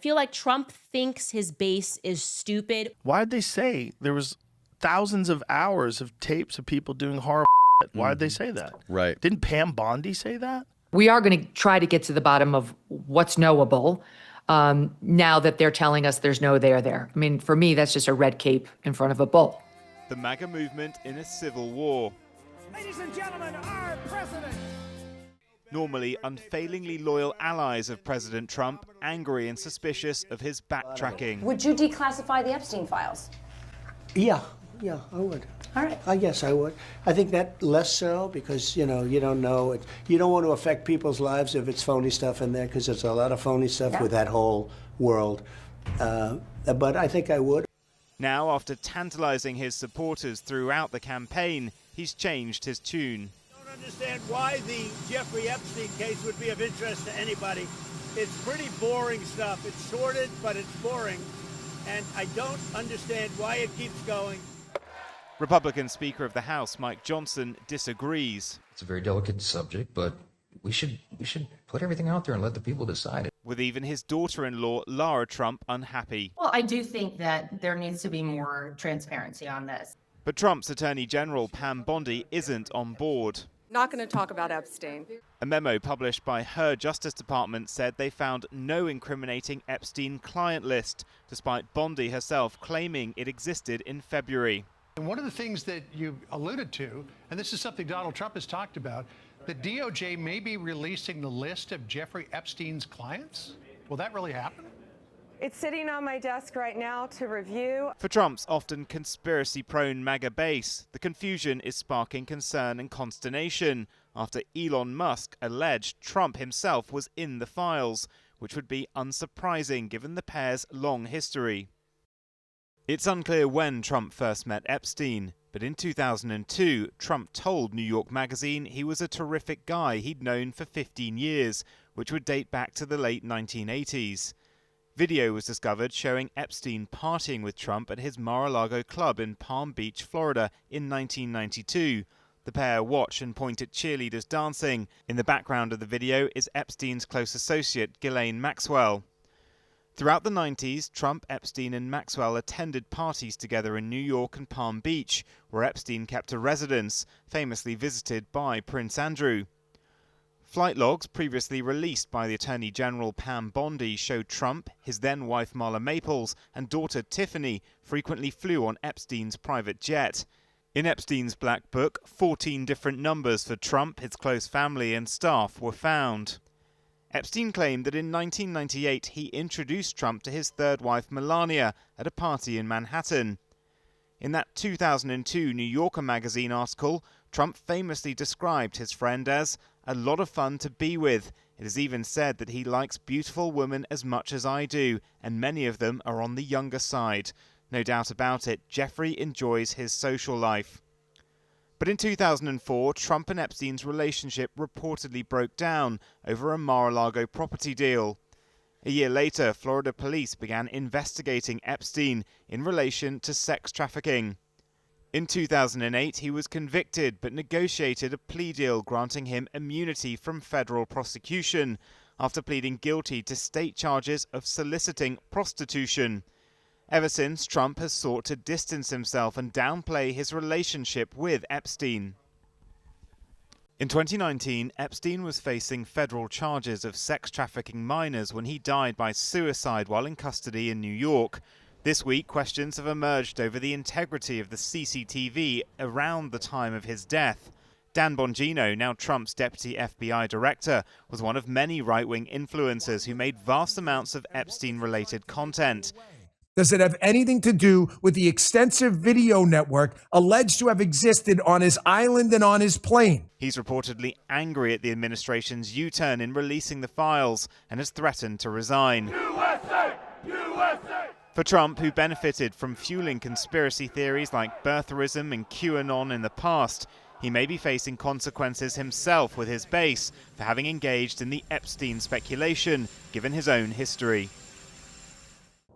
feel like Trump thinks his base is stupid. Why'd they say there was thousands of hours of tapes of people doing horrible shit? Why'd they say that? Right. Didn't Pam Bondi say that? We are going to try to get to the bottom of what's knowable now that they're telling us there's no there there. I mean, for me, that's just a red cape in front of a bull. The MAGA movement in a civil war. Ladies and gentlemen, our president. Normally unfailingly loyal allies of President Trump, angry and suspicious of his backtracking. Would you declassify the Epstein files? Yeah, I would. All right. I guess I would. I think that less so because, you don't know it. You don't want to affect people's lives if it's phony stuff in there because there's a lot of phony stuff with that whole world. But I think I would. Now, after tantalizing his supporters throughout the campaign, he's changed his tune. I don't understand why the Jeffrey Epstein case would be of interest to anybody. It's pretty boring stuff. It's sordid, but it's boring. And I don't understand why it keeps going. Republican Speaker of the House Mike Johnson disagrees. It's a very delicate subject, but we should put everything out there and let the people decide it. With even his daughter-in-law, Lara Trump, unhappy. Well, I do think that there needs to be more transparency on this. But Trump's Attorney General, Pam Bondi, isn't on board. Not going to talk about Epstein. A memo published by her Justice Department said they found no incriminating Epstein client list, despite Bondi herself claiming it existed in February. And one of the things that you alluded to, and this is something Donald Trump has talked about, the DOJ may be releasing the list of Jeffrey Epstein's clients. Will that really happen? It's sitting on my desk right now to review. For Trump's often conspiracy-prone MAGA base, the confusion is sparking concern and consternation after Elon Musk alleged Trump himself was in the files, which would be unsurprising given the pair's long history. It's unclear when Trump first met Epstein, but in 2002, Trump told New York Magazine he was a terrific guy he'd known for 15 years, which would date back to the late 1980s. Video was discovered showing Epstein partying with Trump at his Mar-a-Lago club in Palm Beach, Florida in 1992. The pair watch and point at cheerleaders dancing. In the background of the video is Epstein's close associate, Ghislaine Maxwell. Throughout the 90s, Trump, Epstein and Maxwell attended parties together in New York and Palm Beach, where Epstein kept a residence, famously visited by Prince Andrew. Flight logs previously released by the Attorney General Pam Bondi showed Trump, his then-wife Marla Maples and daughter Tiffany frequently flew on Epstein's private jet. In Epstein's black book, 14 different numbers for Trump, his close family and staff were found. Epstein claimed that in 1998 he introduced Trump to his third wife Melania at a party in Manhattan. In that 2002 New Yorker magazine article, Trump famously described his friend as a lot of fun to be with. It is even said that he likes beautiful women as much as I do, and many of them are on the younger side. No doubt about it, Jeffrey enjoys his social life. But in 2004, Trump and Epstein's relationship reportedly broke down over a Mar-a-Lago property deal. A year later, Florida police began investigating Epstein in relation to sex trafficking. In 2008, he was convicted but negotiated a plea deal granting him immunity from federal prosecution after pleading guilty to state charges of soliciting prostitution. Ever since, Trump has sought to distance himself and downplay his relationship with Epstein. In 2019, Epstein was facing federal charges of sex trafficking minors when he died by suicide while in custody in New York. This week, questions have emerged over the integrity of the CCTV around the time of his death. Dan Bongino, now Trump's deputy FBI director, was one of many right-wing influencers who made vast amounts of Epstein-related content. Does it have anything to do with the extensive video network alleged to have existed on his island and on his plane? He's reportedly angry at the administration's U-turn in releasing the files and has threatened to resign. USA! USA! For Trump, who benefited from fueling conspiracy theories like birtherism and QAnon in the past, he may be facing consequences himself with his base for having engaged in the Epstein speculation, given his own history.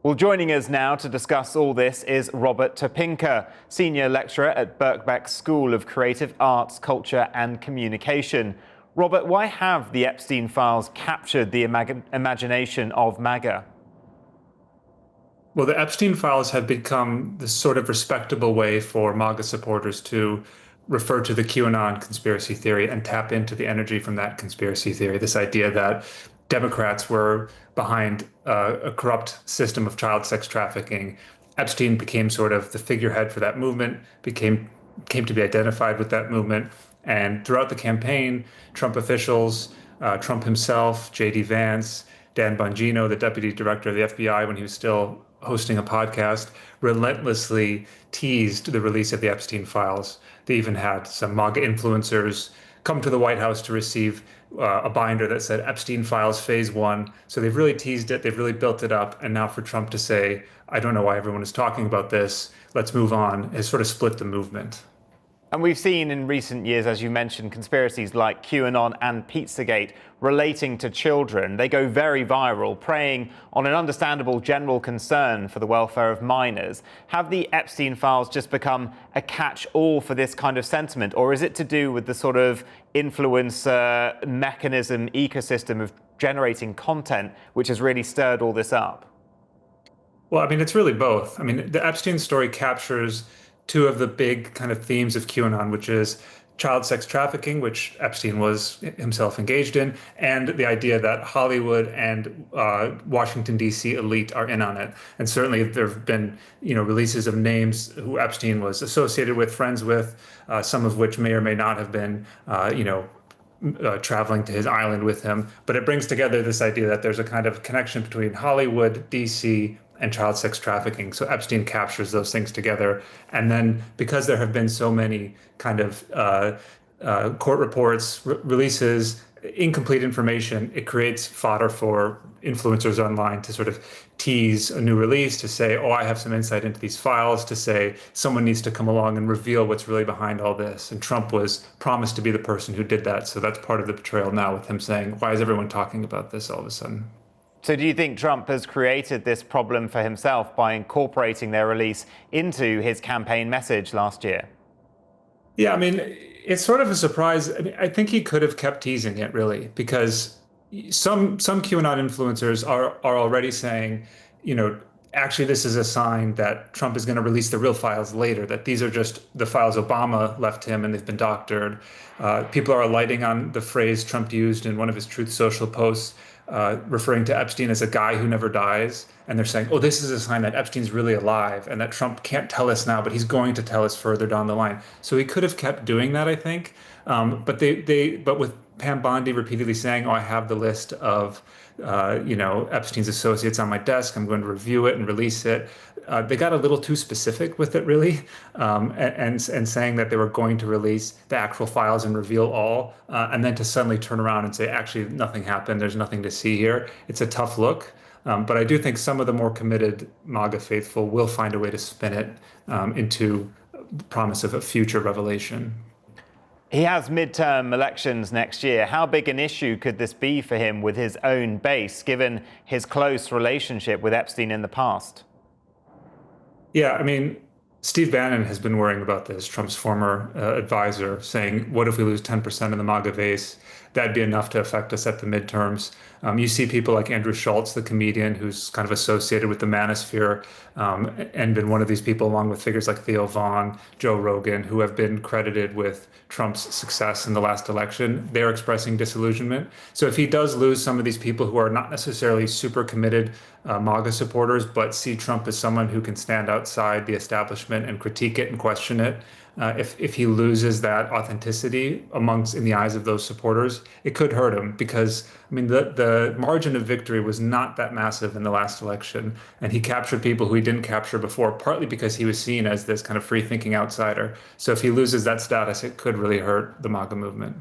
Well, joining us now to discuss all this is Robert Topinka, senior lecturer at Birkbeck School of Creative Arts, Culture and Communication. Robert, why have the Epstein files captured the imagination of MAGA? Well, the Epstein files have become this sort of respectable way for MAGA supporters to refer to the QAnon conspiracy theory and tap into the energy from that conspiracy theory. This idea that Democrats were behind a corrupt system of child sex trafficking. Epstein became sort of the figurehead for that movement, came to be identified with that movement. And throughout the campaign, Trump officials, Trump himself, J.D. Vance, Dan Bongino, the deputy director of the FBI when he was still hosting a podcast, relentlessly teased the release of the Epstein files. They even had some MAGA influencers come to the White House to receive a binder that said Epstein files phase 1. So they've really teased it. They've really built it up. And now for Trump to say, I don't know why everyone is talking about this, let's move on, has sort of split the movement. And we've seen in recent years, as you mentioned, conspiracies like QAnon and Pizzagate relating to children. They go very viral, preying on an understandable general concern for the welfare of minors. Have the Epstein files just become a catch-all for this kind of sentiment? Or is it to do with the sort of influencer mechanism, ecosystem of generating content, which has really stirred all this up? Well, I mean, it's really both. I mean, the Epstein story captures two of the big kind of themes of QAnon, which is child sex trafficking, which Epstein was himself engaged in, and the idea that Hollywood and Washington, D.C. elite are in on it. And certainly there have been, releases of names who Epstein was associated with, friends with, some of which may or may not have been, traveling to his island with him. But it brings together this idea that there's a kind of connection between Hollywood, D.C., and child sex trafficking. So Epstein captures those things together. And then because there have been so many kind of court reports, releases, incomplete information, it creates fodder for influencers online to sort of tease a new release, to say, oh, I have some insight into these files, to say someone needs to come along and reveal what's really behind all this. And Trump was promised to be the person who did that. So that's part of the betrayal now, with him saying, why is everyone talking about this all of a sudden? So do you think Trump has created this problem for himself by incorporating their release into his campaign message last year? Yeah, I mean, it's sort of a surprise. I mean, I think he could have kept teasing it, really, because some QAnon influencers are already saying, actually, this is a sign that Trump is going to release the real files later, that these are just the files Obama left him and they've been doctored. People are alighting on the phrase Trump used in one of his Truth Social posts, referring to Epstein as a guy who never dies. And they're saying, oh, this is a sign that Epstein's really alive and that Trump can't tell us now, but he's going to tell us further down the line. So he could have kept doing that, I think. But with Pam Bondi repeatedly saying, oh, I have the list of Epstein's associates on my desk, I'm going to review it and release it. They got a little too specific with it, really, and saying that they were going to release the actual files and reveal all, and then to suddenly turn around and say, actually, nothing happened, there's nothing to see here. It's a tough look. But I do think some of the more committed MAGA faithful will find a way to spin it into the promise of a future revelation. He has midterm elections next year. How big an issue could this be for him with his own base, given his close relationship with Epstein in the past? Yeah, I mean, Steve Bannon has been worrying about this, Trump's former advisor, saying, what if we lose 10% of the MAGA base? That'd be enough to affect us at the midterms. You see people like Andrew Schultz, the comedian, who's kind of associated with the manosphere and been one of these people, along with figures like Theo Vaughn, Joe Rogan, who have been credited with Trump's success in the last election. They're expressing disillusionment. So if he does lose some of these people who are not necessarily super committed MAGA supporters, but see Trump as someone who can stand outside the establishment and critique it and question it, if he loses that authenticity in the eyes of those supporters, it could hurt him, because I mean the margin of victory was not that massive in the last election, and he captured people who he didn't capture before, partly because he was seen as this kind of free-thinking outsider. So if he loses that status, it could really hurt the MAGA movement.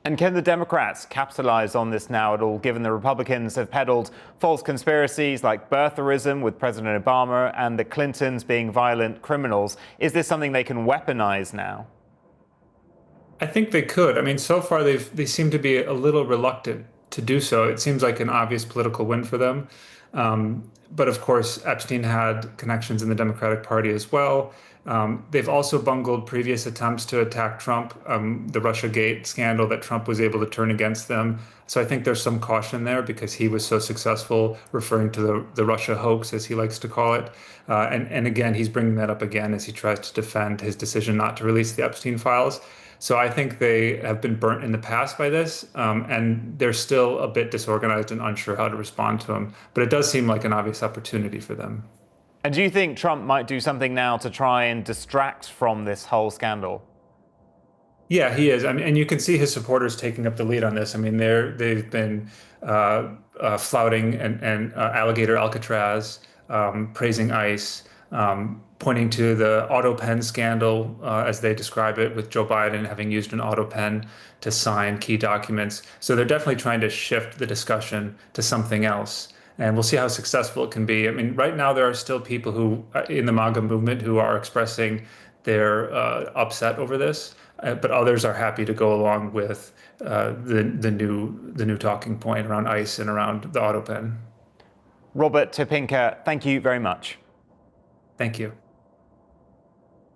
And can the Democrats capitalize on this now at all, given the Republicans have peddled false conspiracies like birtherism with President Obama and the Clintons being violent criminals? Is this something they can weaponize now? I think they could. I mean, so far they seem to be a little reluctant to do so. It seems like an obvious political win for them. But of course, Epstein had connections in the Democratic Party as well. They've also bungled previous attempts to attack Trump, the Russiagate scandal that Trump was able to turn against them. So I think there's some caution there because he was so successful referring to the Russia hoax, as he likes to call it. And again, he's bringing that up again as he tries to defend his decision not to release the Epstein files. So I think they have been burnt in the past by this, and they're still a bit disorganized and unsure how to respond to him. But it does seem like an obvious opportunity for them. And do you think Trump might do something now to try and distract from this whole scandal? Yeah, he is. I mean, and you can see his supporters taking up the lead on this. I mean, they've been flouting and Alligator Alcatraz, praising ICE, pointing to the auto pen scandal, as they describe it, with Joe Biden having used an auto pen to sign key documents. So they're definitely trying to shift the discussion to something else. And we'll see how successful it can be. I mean, right now there are still people who, in the MAGA movement, who are expressing their upset over this, but others are happy to go along with the new talking point around ICE and around the auto pen. Robert Topinka, thank you very much. Thank you.